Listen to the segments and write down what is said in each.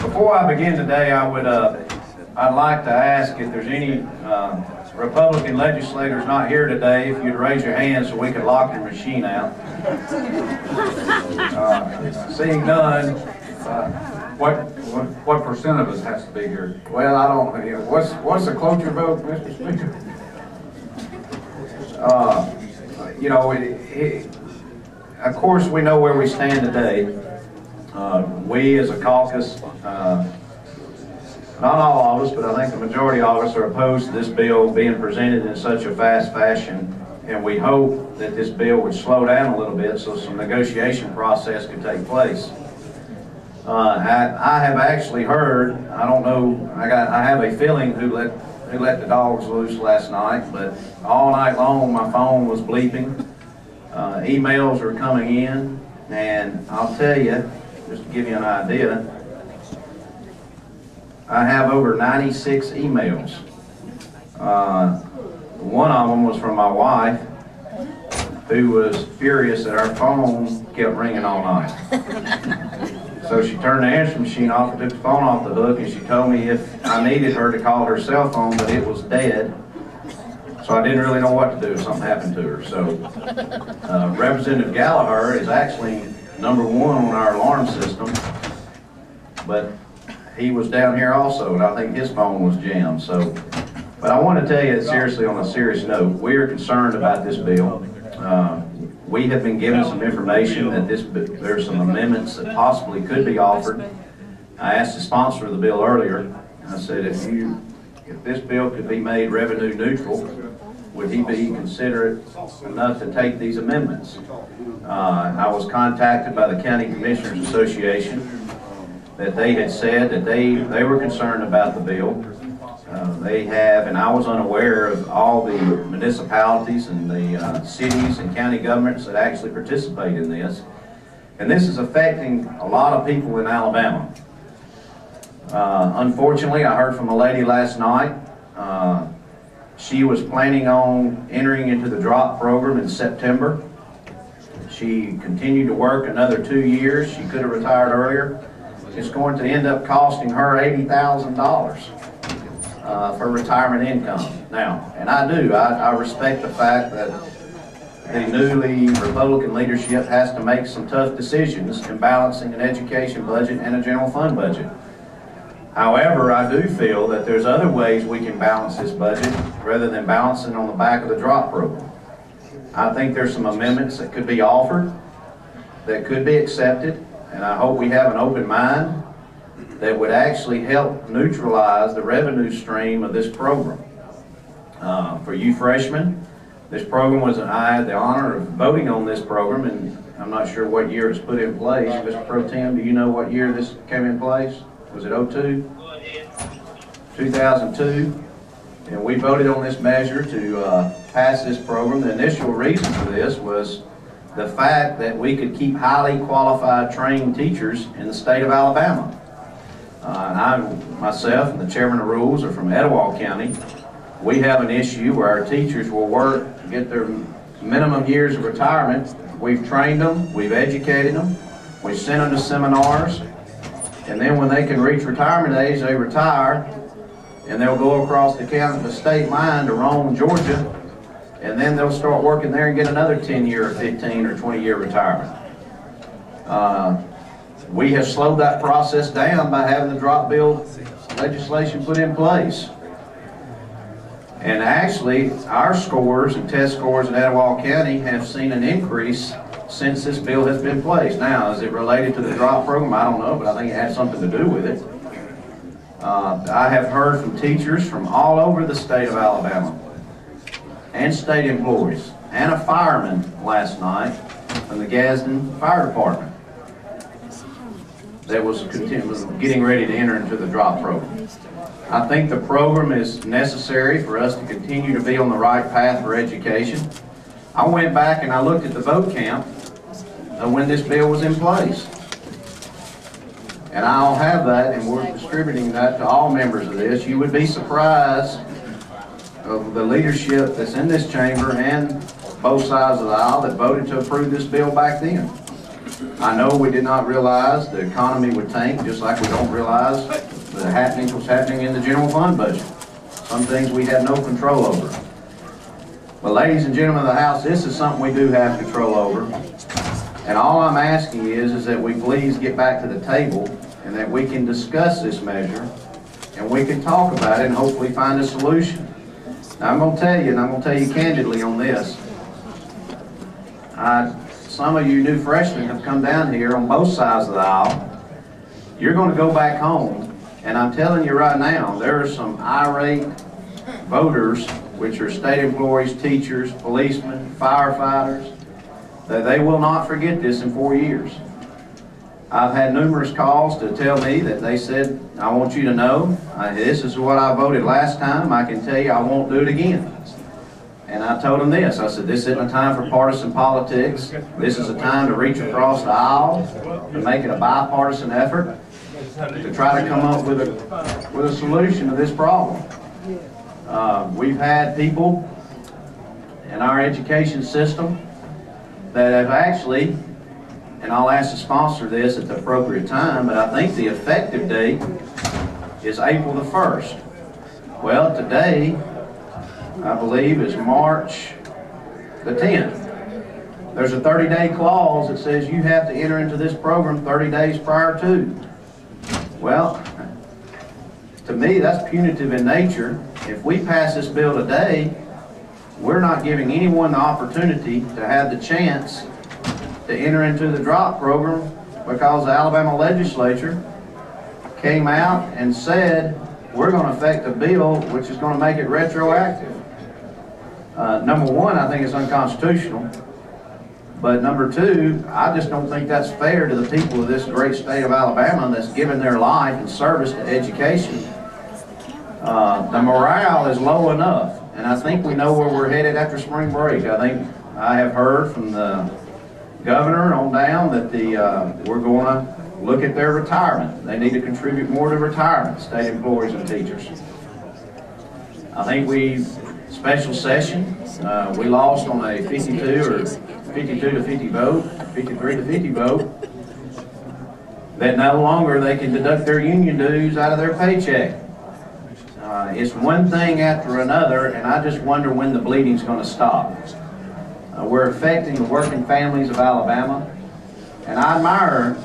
Before I begin today, I'd like to ask if there's any Republican legislators not here today, if you'd raise your hand so we could lock your machine out. Seeing none, What percent of us has to be here? well, I don't, you know, what's the cloture vote, Mr. Speaker? You know, of course, we know where we stand today. We as a caucus, not all of us, but I think the majority of us are opposed to this bill being presented in such a fast fashion, and we hope that this bill would slow down a little bit so some negotiation process could take place. I have actually heard, I don't know, I have a feeling who let the dogs loose last night, but all night long my phone was bleeping. Emails are coming in, and I'll tell you, just to give you an idea, I have over 96 emails. One of them was from my wife, who was furious that our phone kept ringing all night. So she turned the answering machine off and took the phone off the hook, and she told me if I needed her to call her cell phone, but it was dead. So I didn't really know what to do if something happened to her. So Representative Gallagher is actually #1 on our alarm system, but he was down here also, and I think his phone was jammed. So, but I want to tell you seriously, on a serious note, we are concerned about this bill. We have been given some information that there's some amendments that possibly could be offered. I asked the sponsor of the bill earlier, I said, if this bill could be made revenue neutral, would he be considerate enough to take these amendments? I was contacted by the County Commissioners Association that they had said that they were concerned about the bill. They have, and I was unaware of all the municipalities and the cities and county governments that actually participate in this. And this is affecting a lot of people in Alabama. Unfortunately, I heard from a lady last night. She was planning on entering into the DROP program in September. She continued to work another 2 years. She could have retired earlier. It's going to end up costing her $80,000 for retirement income. Now, and I respect the fact that the newly Republican leadership has to make some tough decisions in balancing an education budget and a general fund budget. However, I do feel that there's other ways we can balance this budget rather than balancing on the back of the DROP program. I think there's some amendments that could be offered, that could be accepted, and I hope we have an open mind that would actually help neutralize the revenue stream of this program. For you freshmen, this program I had the honor of voting on this program, and I'm not sure what year it's put in place. Mr. Pro Tem, do you know what year this came in place? Was it 2002? 2002. And we voted on this measure to pass this program. The initial reason for this was the fact that we could keep highly qualified trained teachers in the state of Alabama. Myself and the chairman of rules are from Etowah County. We have an issue where our teachers will work to get their minimum years of retirement. We've trained them, we've educated them, we've sent them to seminars, and then when they can reach retirement age, they retire, and they'll go across the state line to Rome, Georgia, and then they'll start working there and get another 10-year or 15 or 20-year retirement. We have slowed that process down by having the DROP bill legislation put in place. And actually, our scores and test scores in Etowah County have seen an increase since this bill has been placed. Now, is it related to the DROP program? I don't know, but I think it had something to do with it. I have heard from teachers from all over the state of Alabama and state employees and a fireman last night from the Gadsden Fire Department that was getting ready to enter into the DROP program. I think the program is necessary for us to continue to be on the right path for education. I went back and I looked at the vote count of when this bill was in place. And I'll have that, and we're distributing that to all members of this. You would be surprised of the leadership that's in this chamber and both sides of the aisle that voted to approve this bill back then. I know we did not realize the economy would tank, just like we don't realize the happenings what's happening in the general fund budget. Some things we have no control over. But ladies and gentlemen of the House, this is something we do have control over. And all I'm asking is that we please get back to the table and that we can discuss this measure and we can talk about it and hopefully find a solution. Now I'm going to tell you, and I'm going to tell you candidly on this, some of you new freshmen have come down here on both sides of the aisle. You're going to go back home, and I'm telling you right now, there are some irate voters, which are state employees, teachers, policemen, firefighters, that they will not forget this in 4 years. I've had numerous calls to tell me that they said, I want you to know, this is what I voted last time. I can tell you I won't do it again. And I told them this. I said, this isn't a time for partisan politics. This is a time to reach across the aisle, to make it a bipartisan effort, to try to come up with a solution to this problem. We've had people in our education system that have actually, and I'll ask the sponsor this at the appropriate time, but I think the effective date is April the 1st. Well, today, I believe, is March the 10th. There's a 30-day clause that says you have to enter into this program 30 days prior to. Well, to me, that's punitive in nature. If we pass this bill today, we're not giving anyone the opportunity to have the chance to enter into the drop program because the Alabama legislature came out and said we're going to affect a bill which is going to make it retroactive. Number one, I think it's unconstitutional. But number two, I just don't think that's fair to the people of this great state of Alabama that's given their life and service to education. The morale is low enough, and I think we know where we're headed after spring break. I have heard from the governor on down that we're going to look at their retirement. They need to contribute more to retirement, state employees and teachers. I think special session, we lost on a 52 or 52 to 50 vote, 53 to 50 vote, that no longer they can deduct their union dues out of their paycheck. It's one thing after another, and I just wonder when the bleeding's going to stop. We're affecting the working families of Alabama, and I admire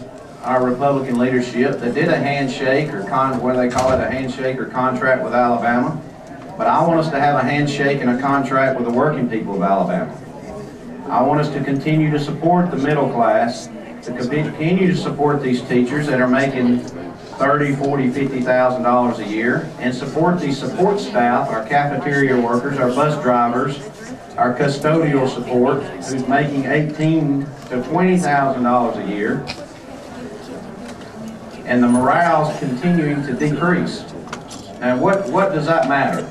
our Republican leadership that did a handshake, or what do they call it, a handshake or contract with Alabama. But I want us to have a handshake and a contract with the working people of Alabama. I want us to continue to support the middle class, to continue to support these teachers that are making $30,000, $40,000, $50,000 a year, and support these support staff, our cafeteria workers, our bus drivers, our custodial support, who's making $18,000 to $20,000 a year, and the morale's continuing to decrease. And what does that matter?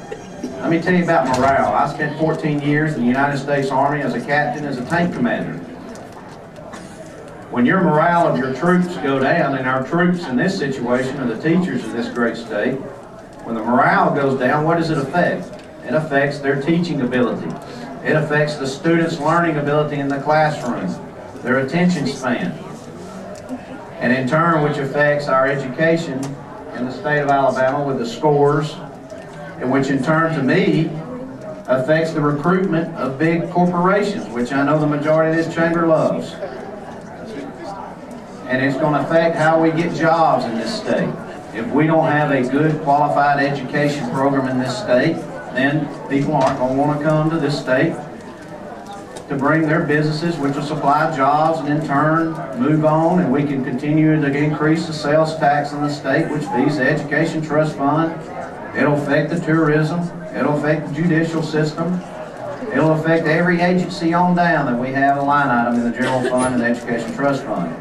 Let me tell you about morale. I spent 14 years in the United States Army as a captain, as a tank commander. When your morale of your troops go down, and our troops in this situation are the teachers of this great state, when the morale goes down, what does it affect? It affects their teaching ability. It affects the students' learning ability in the classroom, their attention span, and in turn, which affects our education in the state of Alabama with the scores, and which in turn, to me, affects the recruitment of big corporations, which I know the majority of this chamber loves. And it's going to affect how we get jobs in this state. If we don't have a good qualified education program in this state, then people aren't going to want to come to this state to bring their businesses, which will supply jobs and in turn move on, and we can continue to increase the sales tax in the state, which feeds the education trust fund. It'll affect the tourism. It'll affect the judicial system. It'll affect every agency on down that we have a line item in the general fund and the education trust fund.